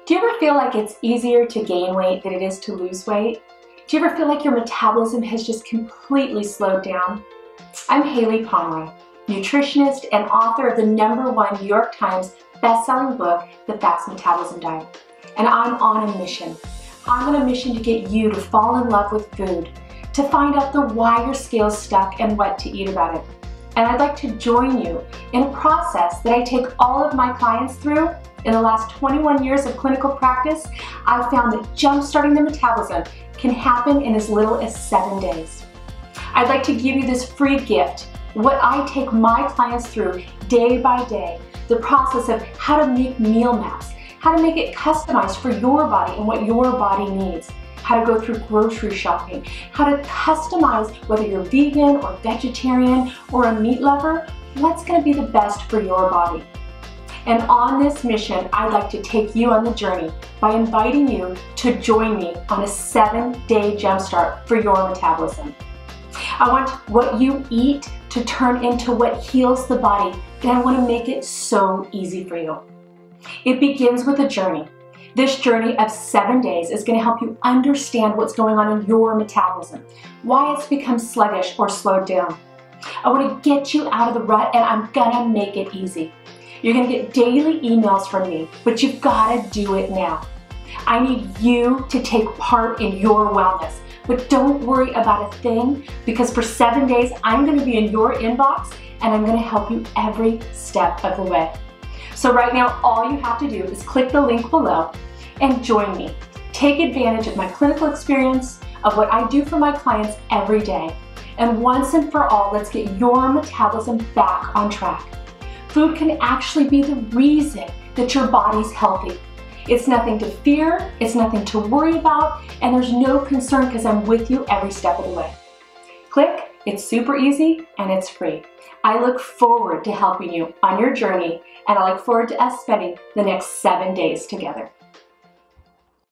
Do you ever feel like it's easier to gain weight than it is to lose weight? Do you ever feel like your metabolism has just completely slowed down? I'm Haylie Pomroy, nutritionist and author of the #1 New York Times best-selling book, The Fast Metabolism Diet. And I'm on a mission. I'm on a mission to get you to fall in love with food, to find out the why your scale's stuck and what to eat about it. And I'd like to join you in a process that I take all of my clients through. In the last 21 years of clinical practice, I've found that jump-starting the metabolism can happen in as little as 7 days. I'd like to give you this free gift, what I take my clients through day by day, the process of how to make meal maps, how to make it customized for your body and what your body needs, how to go through grocery shopping, how to customize whether you're vegan or vegetarian or a meat lover, what's going to be the best for your body. And on this mission, I'd like to take you on the journey by inviting you to join me on a 7-day jumpstart for your metabolism. I want what you eat to turn into what heals the body, and I want to make it so easy for you. It begins with a journey. This journey of 7 days is going to help you understand what's going on in your metabolism, why it's become sluggish or slowed down. I want to get you out of the rut, and I'm going to make it easy. You're going to get daily emails from me, but you've got to do it now. I need you to take part in your wellness, but don't worry about a thing, because for 7 days, I'm going to be in your inbox and I'm going to help you every step of the way. So right now, all you have to do is click the link below and join me. Take advantage of my clinical experience, of what I do for my clients every day. And once and for all, let's get your metabolism back on track. Food can actually be the reason that your body's healthy. It's nothing to fear, it's nothing to worry about, and there's no concern because I'm with you every step of the way. Click, it's super easy and it's free. I look forward to helping you on your journey, and I look forward to us spending the next 7 days together.